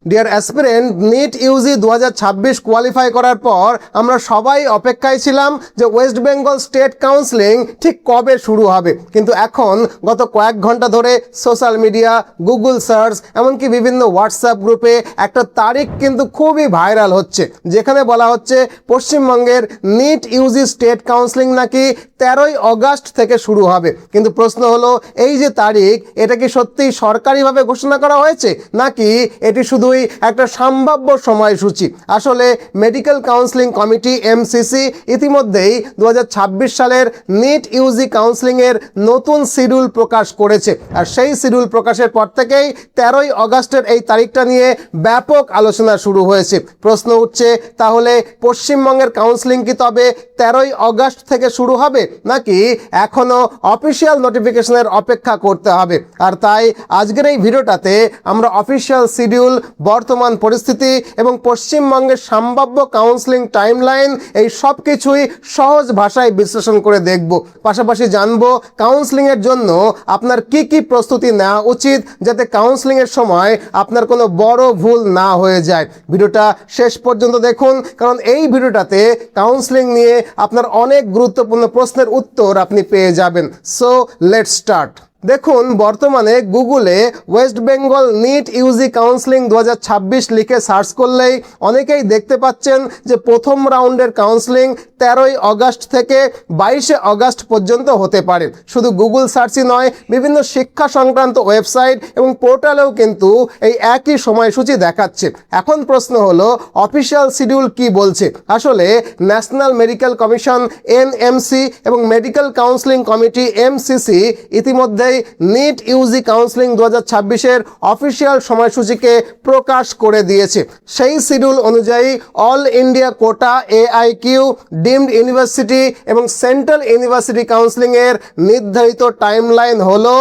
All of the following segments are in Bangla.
Deer aspirant, NEET UG 2026 qualify করার পর আমরা সবাই অপেক্ষায় ছিলাম যে ওয়েস্ট বেঙ্গল স্টেট কাউন্সিলিং ঠিক কবে শুরু হবে। কিন্তু এখন গত কয়েক ঘন্টা ধরে সোশ্যাল মিডিয়া, গুগল সার্চ, এমনকি বিভিন্ন হোয়াটসঅ্যাপ গ্রুপে একটা তারিখ কিন্তু খুবই ভাইরাল হচ্ছে, যেখানে বলা হচ্ছে পশ্চিমবঙ্গের নিট ইউজি স্টেট কাউন্সিলিং নাকি 13ই অগাস্ট থেকে শুরু হবে। কিন্তু প্রশ্ন হলো, এই যে তারিখ, এটা কি সত্যিই সরকারিভাবে ঘোষণা করা হয়েছে, নাকি এটি শুধুই একটা সম্ভাব্য সময়সূচি? আসলে মেডিকেল কাউন্সিলিং কমিটি এমসিসি ইতিমধ্যেই 2026 সালের নিট ইউজি কাউন্সিলিংয়ের নতুন শিডিউল প্রকাশ করেছে। আর সেই শিডিউল প্রকাশের পর থেকেই 13ই অগাস্টের এই তারিখটা নিয়ে ব্যাপক আলোচনা শুরু হয়েছে। প্রশ্ন উঠছে, তাহলে পশ্চিমবঙ্গের কাউন্সিলিং কি তবে 13ই অগাস্ট থেকে শুরু হবে, নাকি এখনও অফিসিয়াল নোটিফিকেশনের অপেক্ষা করতে হবে? আর তাই আজকের এই ভিডিওটাতে আমরা অফিসিয়াল শিডিউল, বর্তমান পরিস্থিতি এবং পশ্চিমবঙ্গের সম্ভাব্য কাউন্সিলিং টাইমলাইন, এই সব কিছুই সহজ ভাষায় বিশ্লেষণ করে দেখব। পাশাপাশি জানবো কাউন্সিলিংয়ের জন্য আপনার কি কি প্রস্তুতি নেওয়া উচিত, যাতে কাউন্সিলিংয়ের সময় আপনার কোনো বড় ভুল না হয়ে যায়। ভিডিওটা শেষ পর্যন্ত দেখুন, কারণ এই ভিডিওটাতে কাউন্সিলিং নিয়ে আপনার অনেক গুরুত্বপূর্ণ প্রশ্নের উত্তর আপনি পেয়ে যাবেন। So let's start. দেখুন, বর্তমানে গুগলে West Bengal NEET UG counselling 2026 লিখে সার্চ করলেই অনেকেই দেখতে পাচ্ছেন যে প্রথম রাউন্ডের কাউন্সিলিং 13ই অগাস্ট থেকে 22শে অগাস্ট পর্যন্ত হতে পারে। শুধু গুগল সার্চই নয়, বিভিন্ন শিক্ষা সংক্রান্ত ওয়েবসাইট এবং পোর্টালেও কিন্তু এই একই সময়সূচি দেখাচ্ছে। এখন প্রশ্ন হলো, অফিসিয়াল শিডিউল কি বলছে? আসলে ন্যাশনাল মেডিকেল কমিশন এনএমসি এবং মেডিকেল কাউন্সিলিং কমিটি এমসিসি ইতিমধ্যে নিট ইউজি কাউন্সিলিং 2026-এর অফিসিয়াল সময়সূচিকে প্রকাশ করে দিয়েছে। সেই শিডিউল অনুযায়ী all India quota, AIQ, deemed university এবং সেন্ট্রাল ইউনিভার্সিটি কাউন্সিলিংয়ের নির্ধারিত টাইমলাইন হলো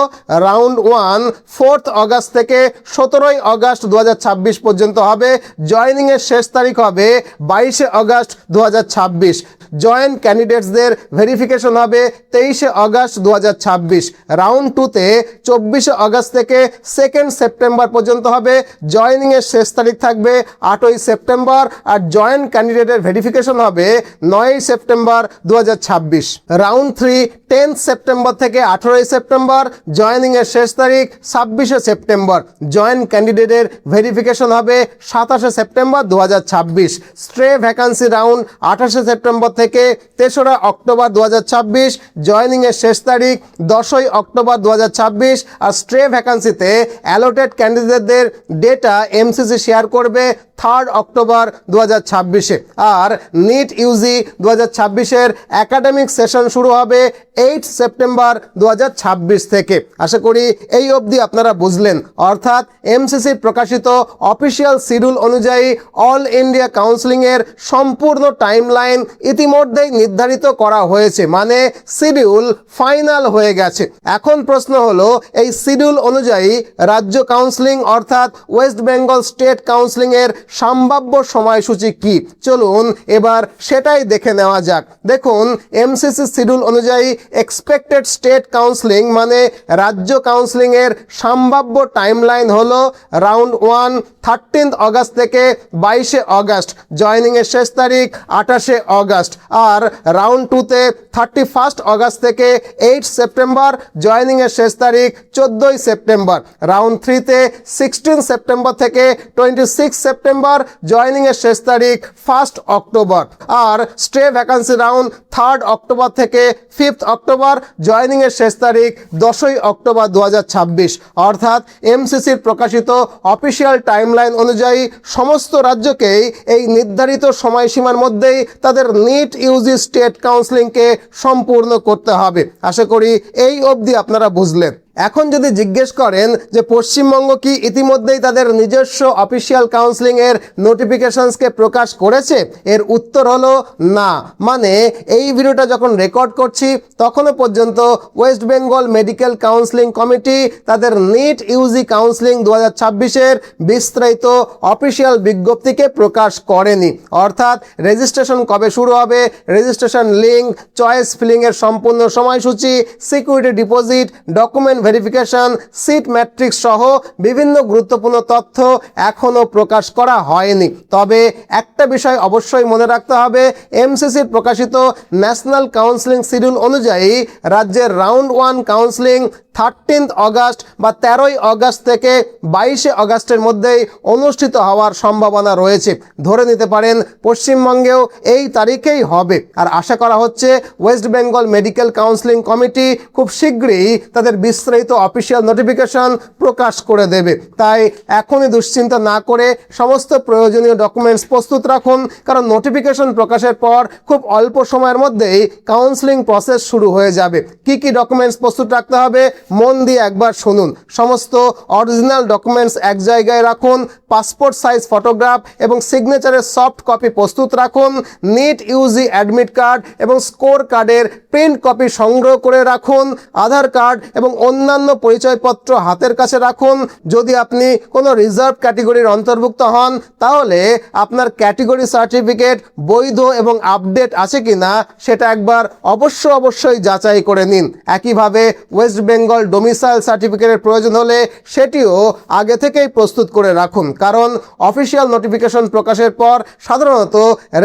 রাউন্ড 1 4 অগাস্ট থেকে 17ই অগাস্ট 2026 পর্যন্ত হবে। জয়েনিংয়ের শেষ তারিখ হবে 22শে অগাস্ট 2026। জয়েন্ট ক্যান্ডিডেটসদের ভেরিফিকেশন হবে 23শে অগাস্ট 2026। রাউন্ড 2তে 24শে অগাস্ট থেকে 2 সেপ্টেম্বর পর্যন্ত হবে। জয়েনিংয়ের শেষ তারিখ থাকবে 8ই সেপ্টেম্বর, আর জয়েন্ট ক্যান্ডিডেটের ভেরিফিকেশন হবে 9ই সেপ্টেম্বর 2026। রাউন্ড 3 10 সেপ্টেম্বর থেকে 18ই সেপ্টেম্বর। জয়েনিংয়ের শেষ তারিখ 26শে সেপ্টেম্বর। জয়েন্ট ক্যান্ডিডেটের ভেরিফিকেশন হবে 27শে সেপ্টেম্বর 2026। স্ট্রে ভ্যাকান্সি রাউন্ড 28শে সেপ্টেম্বর থেকে 3রা অক্টোবর 2026। জয়েনিংয়ের শেষ তারিখ 10ই অক্টোবর 2026। আর স্ট্রে ভ্যাকান্সিতে অ্যালোটেড ক্যান্ডিডেটদের ডেটা এমসিসি শেয়ার করবে 3 অক্টোবর 2026-এ। আর নিট ইউজি 2026-এর একাডেমিক সেশন শুরু হবে 8 সেপ্টেম্বর 2026 থেকে। আশা করি এই অবধি আপনারা বুঝলেন। অর্থাৎ এমসিসির প্রকাশিত অফিসিয়াল শিডিউল অনুযায়ী অল ইন্ডিয়া কাউন্সিলিংয়ের সম্পূর্ণ টাইমলাইন ইতিমধ্যেই নির্ধারিত করা হয়েছে, মানে শিডিউল ফাইনাল হয়ে গেছে। এখন প্রশ্ন হলো, এই শিডিউল অনুযায়ী রাজ্য কাউন্সিলিং অর্থাৎ ওয়েস্ট বেঙ্গল স্টেট কাউন্সিলিংয়ের সম্ভাব্য সময়সূচি কি? চলুন এবার সেটাই দেখে নেওয়া যাক। দেখুন, এমসিসি শিডিউল অনুযায়ী এক্সপেক্টেড স্টেট কাউন্সিলিং মানে রাজ্য কাউন্সিলিংয়ের সম্ভাব্য টাইমলাইন হলো রাউন্ড 1 13 অগাস্ট থেকে 22শে অগাস্ট। জয়েনিংয়ের শেষ তারিখ 28শে অগাস্ট। আর রাউন্ড 2তে 31 অগাস্ট থেকে 8 সেপ্টেম্বর। জয়েনিংয়ের শেষ তারিখ 14ই সেপ্টেম্বর। রাউন্ড 3তে 16 সেপ্টেম্বর থেকে 26 সেপ্টেম্বর। জয়েনিংয়ের শেষ তারিখ 1 অক্টোবর। আর স্ট্রে ভ্যাকান্সি রাউন্ড 3 অক্টোবর থেকে 5 অক্টোবর। জয়েনিংয়ের শেষ তারিখ 10ই অক্টোবর 2026। অর্থাৎ এমসিসির প্রকাশিত অফিসিয়াল টাইমলাইন অনুযায়ী সমস্ত রাজ্যকেই এই নির্ধারিত সময়সীমার মধ্যেই তাদের নিট ইউজি স্টেট কাউন্সিলিংকে সম্পূর্ণ করতে হবে। আশা করি এই অবধি আপনারা বুঝলেন। এখন যদি জিজ্ঞেস করেন যে পশ্চিমবঙ্গ কি ইতিমধ্যেই তাদের নিজস্ব অফিসিয়াল কাউন্সিলিংয়ের নোটিফিকেশনসকে প্রকাশ করেছে, এর উত্তর হলো না। মানে এই ভিডিওটা যখন রেকর্ড করছি তখনও পর্যন্ত West Bengal medical counselling committee তাদের নিট ইউজি কাউন্সিলিং 2026-এর বিস্তারিত অফিসিয়াল বিজ্ঞপ্তিকে প্রকাশ করেনি। অর্থাৎ রেজিস্ট্রেশন কবে শুরু হবে, রেজিস্ট্রেশন লিঙ্ক, চয়েস ফিলিংয়ের সম্পূর্ণ সময়সূচি, security deposit, document verification, seat matrix সহ বিভিন্ন গুরুত্বপূর্ণ তথ্য এখনও প্রকাশ করা হয়নি। তবে একটা বিষয় অবশ্যই মনে রাখতে হবে, এমসিসির প্রকাশিত ন্যাশনাল কাউন্সিলিং শিডিউল অনুযায়ী রাজ্যের রাউন্ড 1 কাউন্সিলিং 13 অগাস্ট বা 13 আগস্ট থেকে 22 আগস্টের মধ্যেই অনুষ্ঠিত হওয়ার সম্ভাবনা রয়েছে। ধরে নিতে পারেন পশ্চিমবঙ্গেও এই তারিখেই হবে। আর আশা করা হচ্ছে West Bengal medical counselling committee খুব শীঘ্রই তাদের বিস্তারিত অফিসিয়াল নোটিফিকেশন প্রকাশ করে দেবে। তাই এখনই দুশ্চিন্তা না করে সমস্ত প্রয়োজনীয় ডকুমেন্টস প্রস্তুত রাখুন, কারণ নোটিফিকেশন প্রকাশের পর খুব অল্প সময়ের মধ্যেই কাউন্সিলিং প্রসেস শুরু হয়ে যাবে। কি কি ডকুমেন্টস প্রস্তুত রাখতে হবে মন দিয়ে একবার শুনুন। সমস্ত অরিজিনাল ডকুমেন্টস এক জায়গায় রাখুন, পাসপোর্ট সাইজ ফটোগ্রাফ এবং সিগনেচারের সফট কপি প্রস্তুত রাখুন, নিট ইউজি অ্যাডমিট কার্ড এবং স্কোর কার্ডের প্রিন্ট কপি সংগ্রহ করে রাখুন, আধার কার্ড এবং অন্যান্য পরিচয়পত্র হাতের কাছে রাখুন। যদি আপনি কোনো রিজার্ভ ক্যাটেগরির অন্তর্ভুক্ত হন তাহলে আপনার ক্যাটেগরি সার্টিফিকেট বৈধ এবং আপডেট আছে কিনা সেটা একবার অবশ্যই যাচাই করে নিন। একইভাবে ওয়েস্ট বেঙ্গল ডোমিসাইল সার্টিফিকেটের প্রয়োজন হলে সেটিও আগে থেকেই প্রস্তুত করে রাখুন, কারণ অফিসিয়াল নোটিফিকেশন প্রকাশের পর সাধারণত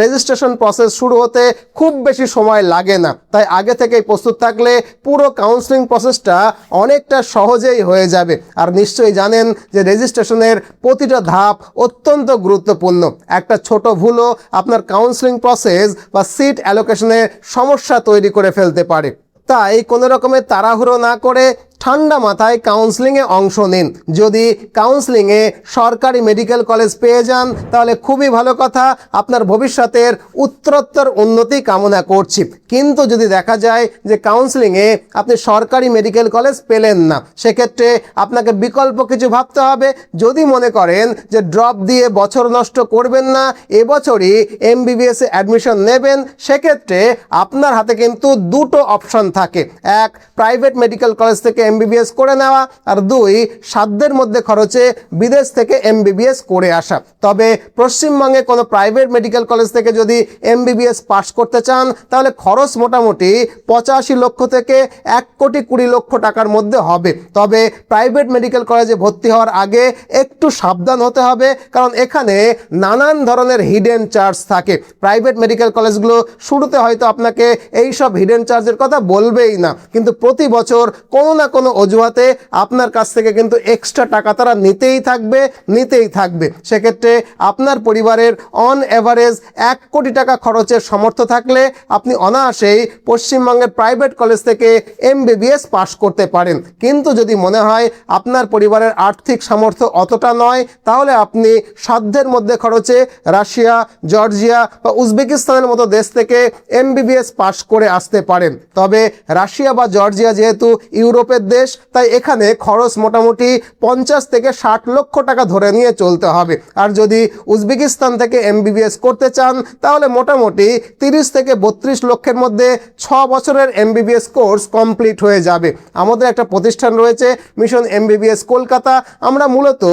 রেজিস্ট্রেশন প্রসেস শুরু হতে খুব বেশি সময় লাগে না। তাই আগে থেকেই প্রস্তুত থাকলে পুরো কাউন্সিলিং প্রসেসটা অনেকটা সহজেই হয়ে যাবে। আর নিশ্চয়ই জানেন যে রেজিস্ট্রেশনের প্রতিটা ধাপ অত্যন্ত গুরুত্বপূর্ণ। একটা ছোট ভুলও আপনার কাউন্সিলিং প্রসেস বা সিট অ্যালোকেশনের সমস্যা তৈরি করে ফেলতে পারে। তাই কোনো রকমের তাড়াহুড়ো না করে ঠান্ডা মাথায় কাউন্সিলিংয়ে অংশ নিন। যদি কাউন্সিলিংয়ে সরকারি মেডিকেল কলেজ পেয়ে যান তাহলে খুবই ভালো কথা, আপনার ভবিষ্যতের উত্তরোত্তর উন্নতি কামনা করছি। কিন্তু যদি দেখা যায় যে কাউন্সিলিংয়ে আপনি সরকারি মেডিকেল কলেজ পেলেন না, সেক্ষেত্রে আপনাকে বিকল্প কিছু ভাবতে হবে। যদি মনে করেন যে ড্রপ দিয়ে বছর নষ্ট করবেন না, এবছরই এমবিবিএসে অ্যাডমিশন নেবেন, সেক্ষেত্রে আপনার হাতে কিন্তু দুটো অপশন থাকে। এক, প্রাইভেট মেডিকেল কলেজ থেকে এমবিবিএস করে নেওয়া, আর দুই, সাধ্যের মধ্যে খরচে বিদেশ থেকে এমবিবিএস করে আসা। তবে পশ্চিমবঙ্গে কোনো প্রাইভেট মেডিকেল কলেজ থেকে যদি এমবিবিএস পাস করতে চান তাহলে খরচ মোটামুটি 85 লক্ষ থেকে 1,20,00,000 টাকার মধ্যে হবে। তবে প্রাইভেট মেডিকেল কলেজে ভর্তি হওয়ার আগে একটু সাবধান হতে হবে, কারণ এখানে নানান ধরনের হিডেন চার্জ থাকে। প্রাইভেট মেডিকেল কলেজগুলো শুরুতে হয়তো আপনাকে এই সব হিডেন চার্জের কথা বলবেই না, কিন্তু প্রতি বছর কোনো না কোনো অজুহাতে আপনার কাছ থেকে কিন্তু এক্সট্রা টাকা তারা নিতেই থাকবে। সেক্ষেত্রে আপনার পরিবারের অন অ্যাভারেজ 1 কোটি টাকা খরচের সামর্থ্য থাকলে আপনি অনায়াসেই পশ্চিমবঙ্গের প্রাইভেট কলেজ থেকে এমবিবিএস পাস করতে পারেন। কিন্তু যদি মনে হয় আপনার পরিবারের আর্থিক সামর্থ্য অতটা নয়, তাহলে আপনি সাধ্যের মধ্যে খরচে রাশিয়া, জর্জিয়া বা উজবেকিস্তানের মতো দেশ থেকে এমবিবিএস পাস করে আসতে পারেন। তবে রাশিয়া বা জর্জিয়া যেহেতু ইউরোপের দেশ, তাই এখানে খরচ মোটামুটি 50 থেকে 60 লক্ষ টাকা ধরে নিয়ে চলতে হবে। আর যদি উজবেকিস্তান থেকে এমবিবিএস করতে চান তাহলে মোটামুটি 30 থেকে 32 লক্ষের মধ্যে 6 বছরের এমবিবিএস কোর্স কমপ্লিট হয়ে যাবে। আমাদের একটা প্রতিষ্ঠান রয়েছে মিশন এমবিবিএস কলকাতা। আমরা মূলত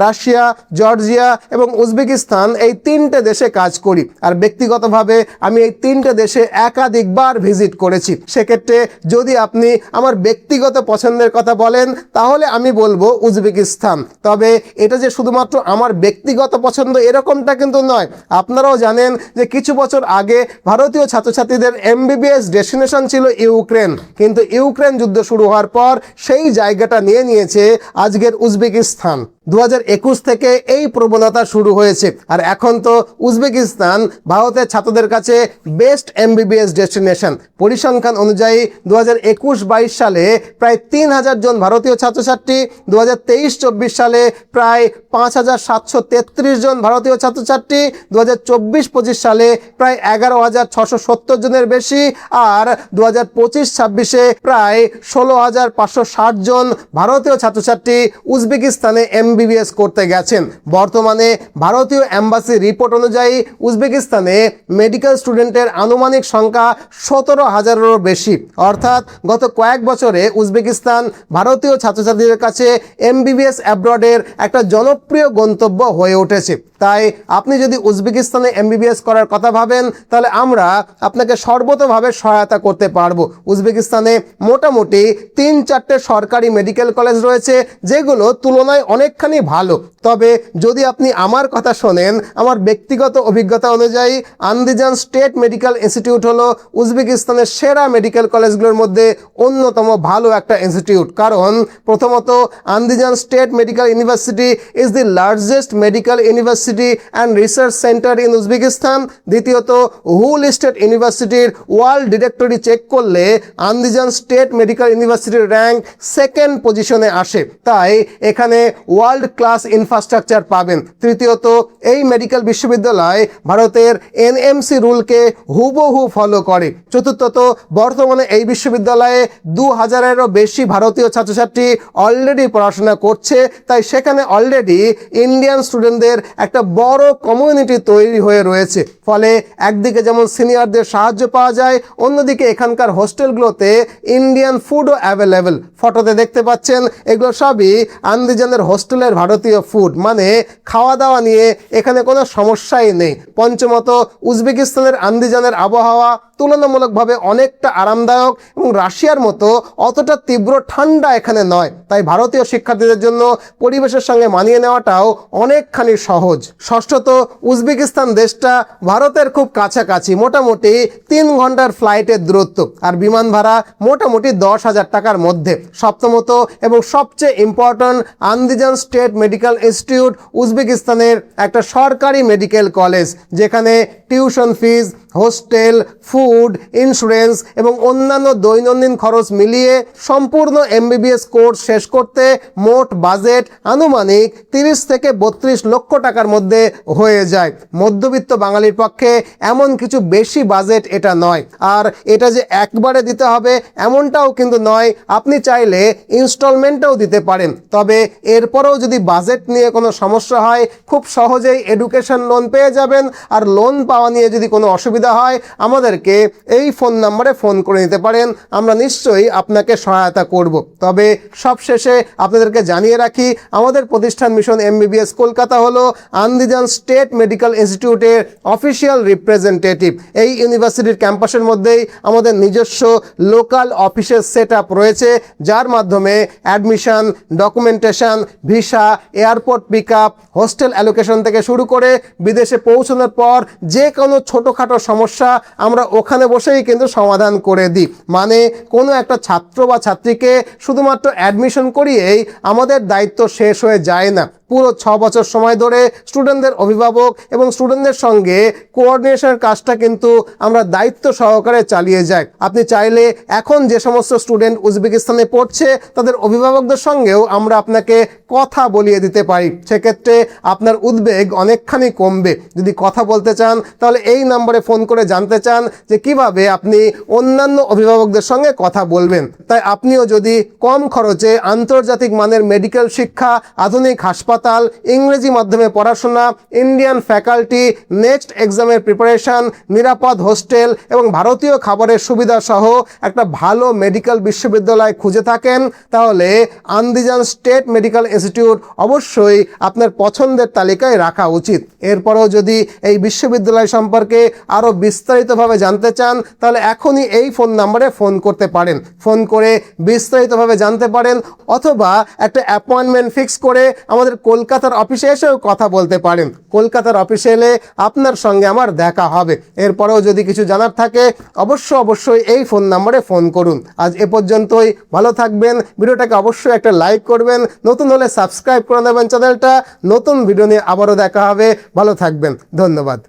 রাশিয়া, জর্জিয়া এবং উজবেকিস্তান এই 3টে দেশে কাজ করি। আর ব্যক্তিগতভাবে আমি এই 3টে দেশে একাধিকবার ভিজিট করেছি। সেক্ষেত্রে যদি আপনি আমার ব্যক্তিগত পছন্দের কথা বলেন তাহলে আমি বলবো উজবেকিস্তান। তবে এটা যে শুধুমাত্র আমার ব্যক্তিগত পছন্দ এরকমটা কিন্তু নয়। আপনারাও জানেন যে কিছু বছর আগে ভারতীয় ছাত্রছাত্রীদের এমবিবিএস ডেস্টিনেশন ছিল ইউক্রেন, কিন্তু ইউক্রেন যুদ্ধ শুরু হওয়ার পর সেই জায়গাটা নিয়ে নিয়েছে আজকের উজবেকিস্তান। 2021 থেকে এই প্রবণতা শুরু হয়েছে। আর এখন তো উজবেকিস্তান ভারতের ছাত্রদের কাছে বেস্ট এমবিবিএস ডেস্টিনেশন। পরিসংখ্যান অনুযায়ী 2021-22 সালে প্রায় 3000 জন ভারতীয় ছাত্রছাত্রী, 2023-24 সালে প্রায় 5733 জন ভারতীয় ছাত্রছাত্রী, 2024-25 সালে প্রায় 11,670 জনের বেশি, আর 2025-26 প্রায় 16,560 জন ভারতীয় ছাত্রছাত্রী উজবেকিস্তানে এমবিবিএস করতে গেছেন। বর্তমানে ভারতীয় এম্বাসি রিপোর্ট অনুযায়ী উজবেকিস্তানে মেডিকেল স্টুডেন্টের আনুমানিক সংখ্যা 17,000-এরও বেশি। অর্থাৎ গত কয়েক বছরে উজবেকিস্তান উজবেকিস্তান ভারতীয় ছাত্রছাত্রীদের কাছে এমবিবিএস অ্যাব্রডের একটা জনপ্রিয় গন্তব্য হয়ে উঠেছে। তাই আপনি যদি উজবেকিস্তানে এমবিবিএস করার কথা ভাবেন তাহলে আমরা আপনাকে সর্বতোভাবে সহায়তা করতে পারবো। উজবেকিস্তানে মোটামুটি 3-4টে সরকারি মেডিকেল কলেজ রয়েছে যেগুলো তুলনায় অনেকখানি ভালো। তবে যদি আপনি আমার কথা শোনেন, আমার ব্যক্তিগত অভিজ্ঞতা অনুযায়ী আন্দিজান স্টেট মেডিকেল ইনস্টিটিউট হলো উজবেকিস্তানের সেরা মেডিকেল কলেজগুলোর মধ্যে অন্যতম ভালো একটা ইনস্টিটিউট। কারণ প্রথমত Andijan state medical university is the largest medical university and research centre in Uzbekistan. দ্বিতীয়ত হুল স্টেট ইউনিভার্সিটির ওয়ার্ল্ড ডিরেক্টরি চেক করলে আন্দিজান স্টেট মেডিকেল ইউনিভার্সিটির র্যাঙ্ক 2nd পজিশনে আসে, তাই এখানে ওয়ার্ল্ড ক্লাস ইনফ্রাস্ট্রাকচার পাবেন। তৃতীয়ত এই মেডিকেল বিশ্ববিদ্যালয় ভারতের এনএমসি রুলকে হুবহু ফলো করে। চতুর্থত বর্তমানে এই বিশ্ববিদ্যালয়ে 2000-এরও বেশি ভারতীয় ছাত্রছাত্রী অলরেডি পড়াশোনা করছে, তাই সেখানে অলরেডি ইন্ডিয়ান স্টুডেন্টদের একটা বড় কমিউনিটি তৈরি হয়ে রয়েছে। ফলে একদিকে যেমন সিনিয়রদের সাহায্য পাওয়া যায়, অন্যদিকে এখানকার হোস্টেলগুলোতে ইন্ডিয়ান ফুডও অ্যাভেলেবেল। ফটোতে দেখতে পাচ্ছেন এগুলো সবই আন্দিজানের হোস্টেলের ভারতীয় ফুড, মানে খাওয়া দাওয়া নিয়ে এখানে কোনো সমস্যাই নেই। পঞ্চমত উজবেকিস্তানের আন্দিজানের আবহাওয়া তুলনামূলকভাবে অনেকটা আরামদায়ক এবং রাশিয়ার মতো অতটা তীব্র ঠান্ডা এখানে নয়, তাই ভারতীয় শিক্ষার্থীদের জন্য পরিবেশের সঙ্গে মানিয়ে নেওয়াটাও অনেকখানি সহজ। ষষ্ঠত উজবেকিস্তান দেশটা ভারতের খুব কাছাকাছি, মোটামুটি 3 ঘন্টার ফ্লাইটের দূরত্ব, আর বিমান ভাড়া মোটামুটি 10,000 টাকার মধ্যে। সপ্তমত এবং সবচেয়ে important, Andijan state medical institute উজবেকিস্তানের একটা সরকারি মেডিকেল কলেজ, যেখানে tuition fees, hostel, food, insurance এবং অন্যান্য দৈনন্দিন খরচ মিলিয়ে সম্পূর্ণ এমবিবিএস কোর্স শেষ করতে মোট বাজেট আনুমানিক 30 থেকে 32 লক্ষ টাকার মধ্যে হয়ে যায়। মধ্যবিত্ত বাঙালির পক্ষে এমন কিছু বেশি বাজেট এটা নয়, আর এটা যে একবারে দিতে হবে এমনটাও কিন্তু নয়, আপনি চাইলে ইনস্টলমেন্টেও দিতে পারেন। তবে এরপরেও যদি বাজেট নিয়ে কোনো সমস্যা হয়, খুব সহজেই এডুকেশন লোন পেয়ে যাবেন। আর লোন পাওয়া নিয়ে যদি কোনো অসুবিধা হয়, আমাদেরকে এই ফোন নম্বরে ফোন করে নিতে পারেন, আমরা নিশ্চয়ই আপনাকে সহায়তা করব। তবে সবশেষে আপনাদেরকে জানিয়ে রাখি, আমাদের প্রতিষ্ঠান মিশন এমবিবিএস কলকাতা হলো আন্দিজান স্টেট মেডিকেল ইনস্টিটিউটের অফিসিয়াল রিপ্রেজেন্টেটিভ। এই ইউনিভার্সিটির ক্যাম্পাসের মধ্যেই আমাদের নিজস্ব লোকাল অফিসের সেটআপ রয়েছে, যার মাধ্যমে admission, documentation, visa, airport pickup, hostel allocation থেকে শুরু করে বিদেশে পৌঁছানোর পর যে কোনো ছোটোখাটো সমস্যা আমরা ওখানে বসেই কিন্তু সমাধান করে দিই। মানে কোনো একটা ছাত্র বা ছাত্রীকে শুধুমাত্র অ্যাডমিশন করিয়েই আমাদের দায়িত্ব শেষ হয়ে যায় না। পুরো 6 বছর সময় ধরে স্টুডেন্টদের অভিভাবক এবং স্টুডেন্টদের সঙ্গে কোঅর্ডিনেশনের কাজটা কিন্তু আমরা দায়িত্ব সহকারে চালিয়ে যাই। আপনি চাইলে এখন যে সমস্ত স্টুডেন্ট উজবেকিস্তানে পড়ছে তাদের অভিভাবকদের সঙ্গেও আমরা আপনাকে কথা বলিয়ে দিতে পারি। সেক্ষেত্রে আপনার উদ্বেগ অনেকখানি কমবে। যদি কথা বলতে চান তাহলে এই নম্বরে ফোন করে জানতে চান যে কিভাবে আপনি অন্যান্য অভিভাবকদের সঙ্গে কথা বলবেন। তাই আপনিও যদি কম খরচে আন্তর্জাতিক মানের মেডিকেল শিক্ষা, আধুনিক হাসপাতাল, ইংরেজি মাধ্যমে পড়াশোনা, ইন্ডিয়ান ফ্যাকাল্টি, নেক্সট এক্সামের প্রিপারেশন, নিরাপদ হোস্টেল এবং ভারতীয় খাবারের সুবিধা সহ একটা ভালো মেডিকেল বিশ্ববিদ্যালয় খুঁজে থাকেন, তাহলে আন্দিজান স্টেট মেডিকেল ইনস্টিটিউট অবশ্যই আপনার পছন্দের তালিকায় রাখা উচিত। এরপরেও যদি এই বিশ্ববিদ্যালয় সম্পর্কে আরও বিস্তারিতভাবে জানতে চান তাহলে এখনই এই ফোন নম্বরে ফোন করতে পারেন। ফোন করে বিস্তারিতভাবে জানতে পারেন, অথবা একটা অ্যাপয়েন্টমেন্ট ফিক্স করে আমাদের কলকাতার অফিসে এসেও কথা বলতে পারেন। কলকাতার অফিসে এলে আপনার সঙ্গে আমার দেখা হবে। এরপরেও যদি কিছু জানার থাকে অবশ্যই এই ফোন নম্বরে ফোন করুন। আজ এ পর্যন্তই, ভালো থাকবেন। ভিডিওটাকে অবশ্যই একটা লাইক করবেন, নতুন হলে সাবস্ক্রাইব করে নেবেন চ্যানেলটা। নতুন ভিডিও নিয়ে আবারও দেখা হবে। ভালো থাকবেন, ধন্যবাদ।